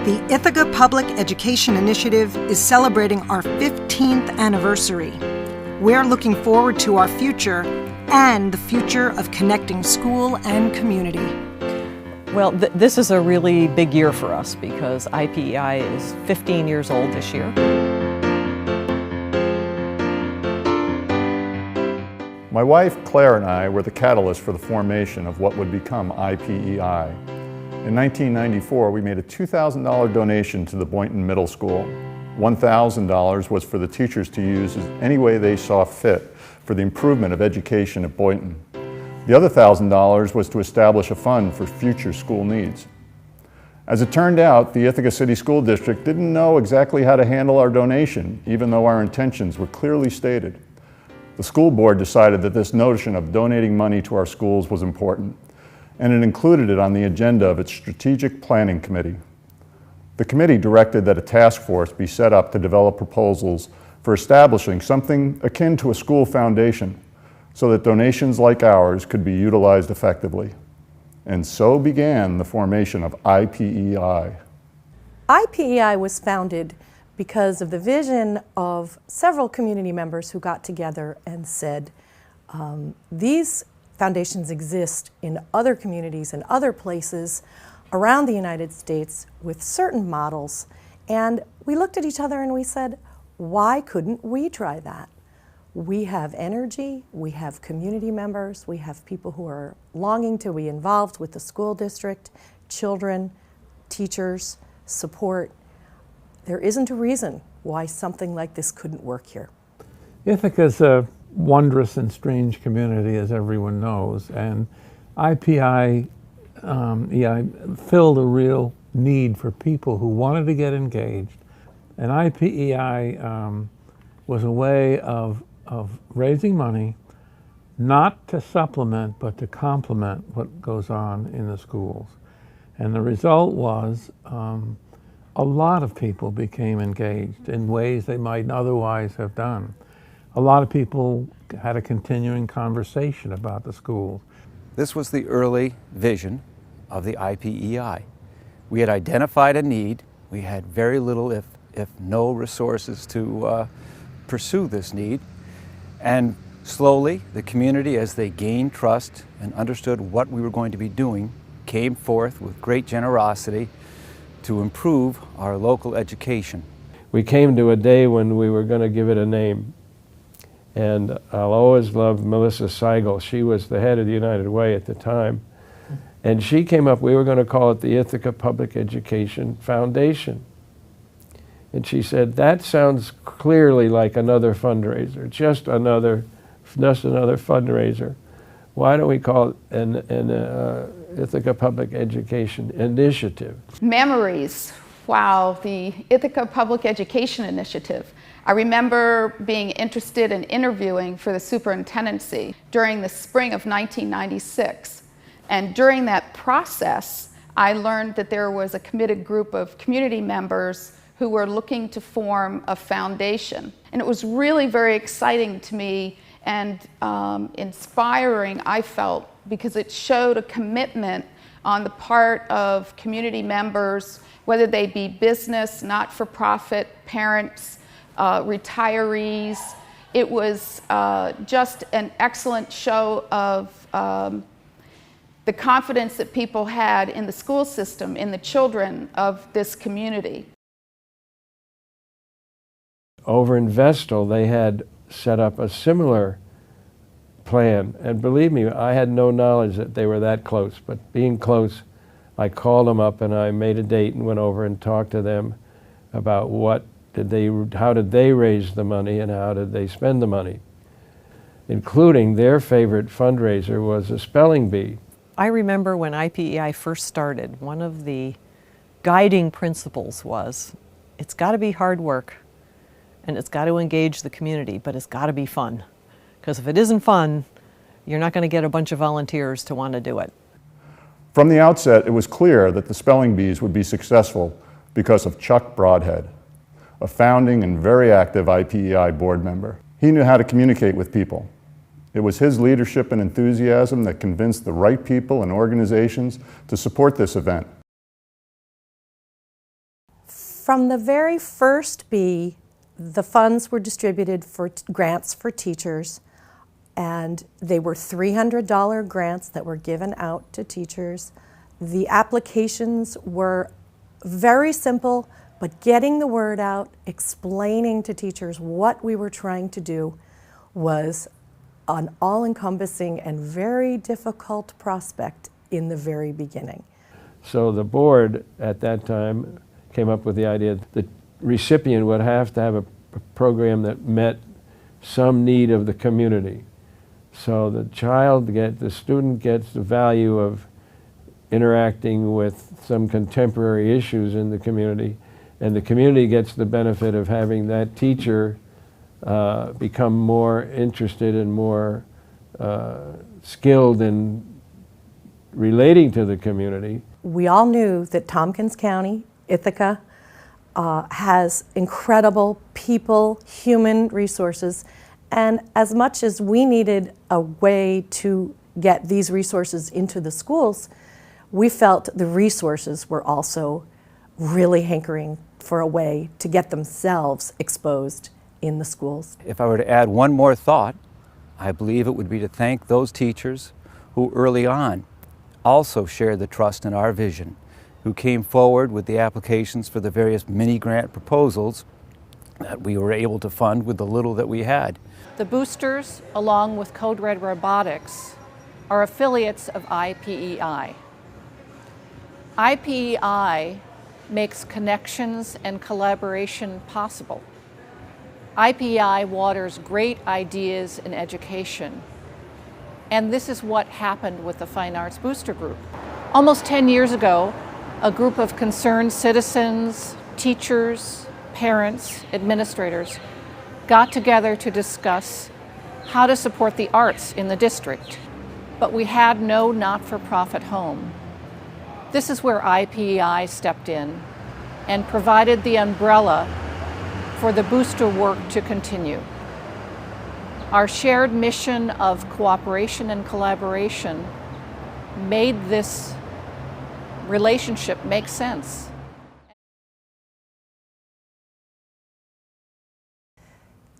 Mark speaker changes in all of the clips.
Speaker 1: The Ithaca Public Education Initiative is celebrating our 15th anniversary. We're looking forward to our future and the future of connecting school and community.
Speaker 2: Well, this is a really big year for us because IPEI is 15 years old this year.
Speaker 3: My wife, Claire, and I were the catalyst for the formation of what would become IPEI. In 1994, we made a $2,000 donation to the Boynton Middle School. $1,000 was for the teachers to use any way they saw fit for the improvement of education at Boynton. The other $1,000 was to establish a fund for future school needs. As it turned out, the Ithaca City School District didn't know exactly how to handle our donation, even though our intentions were clearly stated. The school board decided that this notion of donating money to our schools was important, and it included it on the agenda of its strategic planning committee. The committee directed that a task force be set up to develop proposals for establishing something akin to a school foundation so that donations like ours could be utilized effectively. And so began the formation of IPEI.
Speaker 4: IPEI was founded because of the vision of several community members who got together and said, these foundations exist in other communities and other places around the United States with certain models. And we looked at each other and we said, why couldn't we try that? We have energy, we have community members, we have people who are longing to be involved with the school district, children, teachers, support. There isn't a reason why something like this couldn't work here.
Speaker 5: Ithaca's a wondrous and strange community, as everyone knows, and IPEI filled a real need for people who wanted to get engaged. And IPEI was a way of raising money, not to supplement, but to complement what goes on in the schools. And the result was a lot of people became engaged in ways they might otherwise have done. A lot of people had a continuing conversation about the schools.
Speaker 6: This was the early vision of the IPEI. We had identified a need. We had very little, if no resources to pursue this need. And slowly, the community, as they gained trust and understood what we were going to be doing, came forth with great generosity to improve our local education.
Speaker 7: We came to a day when we were going to give it a name. And I'll always love Melissa Seigel. She was the head of the United Way at the time. And she came up, we were going to call it the Ithaca Public Education Foundation. And she said, that sounds clearly like another fundraiser, just another fundraiser. Why don't we call it an Ithaca Public Education Initiative?
Speaker 8: Memories. Wow, the Ithaca Public Education Initiative. I remember being interested in interviewing for the superintendency during the spring of 1996. And during that process, I learned that there was a committed group of community members who were looking to form a foundation. And it was really very exciting to me and inspiring, I felt, because it showed a commitment on the part of community members, whether they be business, not-for-profit, parents, retirees. It was just an excellent show of the confidence that people had in the school system, in the children of this community.
Speaker 7: Over in Vestal, they had set up a similar plan. And believe me, I had no knowledge that they were that close. But being close, I called them up and I made a date and went over and talked to them about how did they raise the money and how did they spend the money, including their favorite fundraiser was a spelling bee.
Speaker 2: I remember when IPEI first started, one of the guiding principles was it's got to be hard work and it's got to engage the community, but it's got to be fun. Because if it isn't fun, you're not going to get a bunch of volunteers to want to do it.
Speaker 3: From the outset, it was clear that the spelling bees would be successful because of Chuck Broadhead, a founding and very active IPEI board member. He knew how to communicate with people. It was his leadership and enthusiasm that convinced the right people and organizations to support this event.
Speaker 4: From the very first bee, the funds were distributed for grants for teachers, and they were $300 grants that were given out to teachers. The applications were very simple, but getting the word out, explaining to teachers what we were trying to do was an all-encompassing and very difficult prospect in the very beginning.
Speaker 7: So the board at that time came up with the idea that the recipient would have to have a program that met some need of the community. So the student gets the value of interacting with some contemporary issues in the community, and the community gets the benefit of having that teacher become more interested and more skilled in relating to the community.
Speaker 4: We all knew that Tompkins County, Ithaca, has incredible people, human resources, and as much as we needed a way to get these resources into the schools, we felt the resources were also really hankering for a way to get themselves exposed in the schools.
Speaker 6: If I were to add one more thought, I believe it would be to thank those teachers who early on also shared the trust in our vision, who came forward with the applications for the various mini-grant proposals that we were able to fund with the little that we had.
Speaker 9: The boosters, along with Code Red Robotics, are affiliates of IPEI. IPEI makes connections and collaboration possible. IPEI waters great ideas in education, and this is what happened with the Fine Arts Booster Group. Almost 10 years ago, a group of concerned citizens, teachers, parents, administrators got together to discuss how to support the arts in the district, but we had no not-for-profit home. This is where IPEI stepped in and provided the umbrella for the booster work to continue. Our shared mission of cooperation and collaboration made this relationship make sense.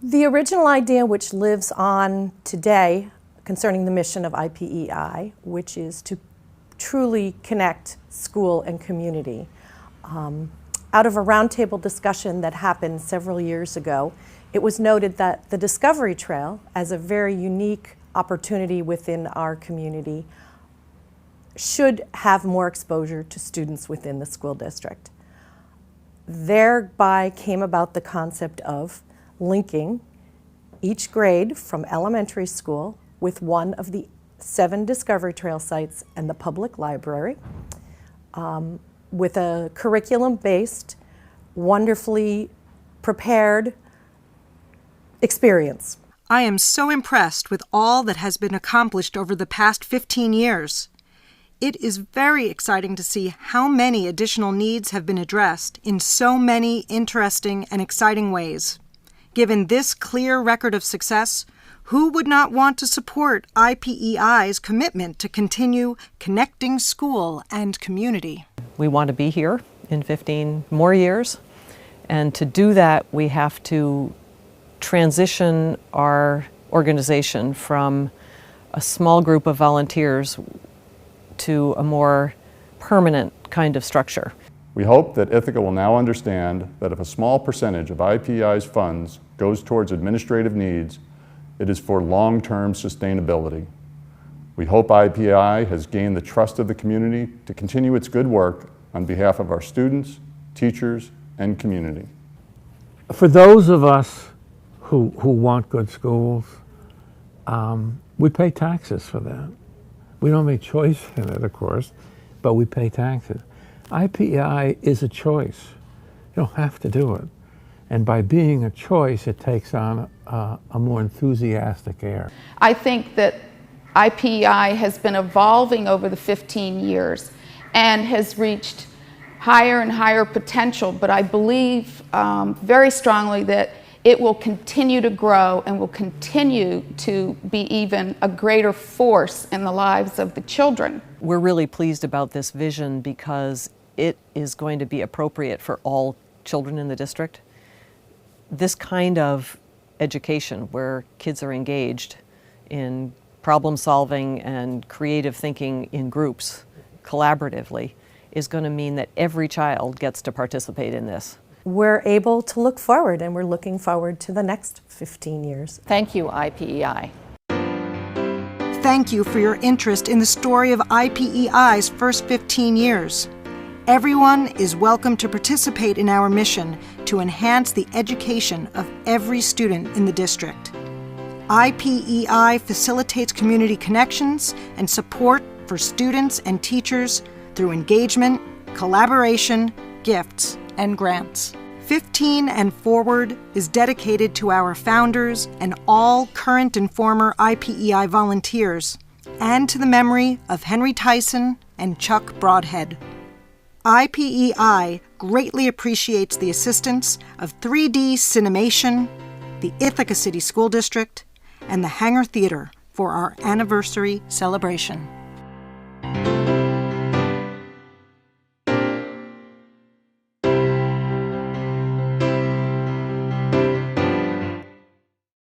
Speaker 4: The original idea, which lives on today concerning the mission of IPEI, which is to truly connect school and community, out of a roundtable discussion that happened several years ago, it was noted that the Discovery Trail, as a very unique opportunity within our community, should have more exposure to students within the school district. Thereby came about the concept of linking each grade from elementary school with one of the 7 Discovery Trail sites and the public library, with a curriculum-based, wonderfully prepared experience.
Speaker 1: I am so impressed with all that has been accomplished over the past 15 years. It is very exciting to see how many additional needs have been addressed in so many interesting and exciting ways. Given this clear record of success, who would not want to support IPEI's commitment to continue connecting school and community?
Speaker 2: We want to be here in 15 more years, and to do that we have to transition our organization from a small group of volunteers to a more permanent kind of structure.
Speaker 3: We hope that Ithaca will now understand that if a small percentage of IPEI's funds goes towards administrative needs, it is for long-term sustainability. We hope IPEI has gained the trust of the community to continue its good work on behalf of our students, teachers, and community.
Speaker 5: For those of us who want good schools, we pay taxes for that. We don't make choice in it, of course, but we pay taxes. IPEI is a choice. You don't have to do it. And by being a choice, it takes on a more enthusiastic air.
Speaker 8: I think that IPEI has been evolving over the 15 years and has reached higher and higher potential, but I believe very strongly that it will continue to grow and will continue to be even a greater force in the lives of the children.
Speaker 2: We're really pleased about this vision because it is going to be appropriate for all children in the district. This kind of education where kids are engaged in problem solving and creative thinking in groups, collaboratively, is going to mean that every child gets to participate in this.
Speaker 4: We're able to look forward, and we're looking forward to the next 15 years.
Speaker 9: Thank you, IPEI.
Speaker 1: Thank you for your interest in the story of IPEI's first 15 years. Everyone is welcome to participate in our mission to enhance the education of every student in the district. IPEI facilitates community connections and support for students and teachers through engagement, collaboration, gifts, and grants. 15 and Forward is dedicated to our founders and all current and former IPEI volunteers, and to the memory of Henry Tyson and Chuck Broadhead. IPEI greatly appreciates the assistance of 3D Cinemation, the Ithaca City School District, and the Hangar Theater for our anniversary celebration.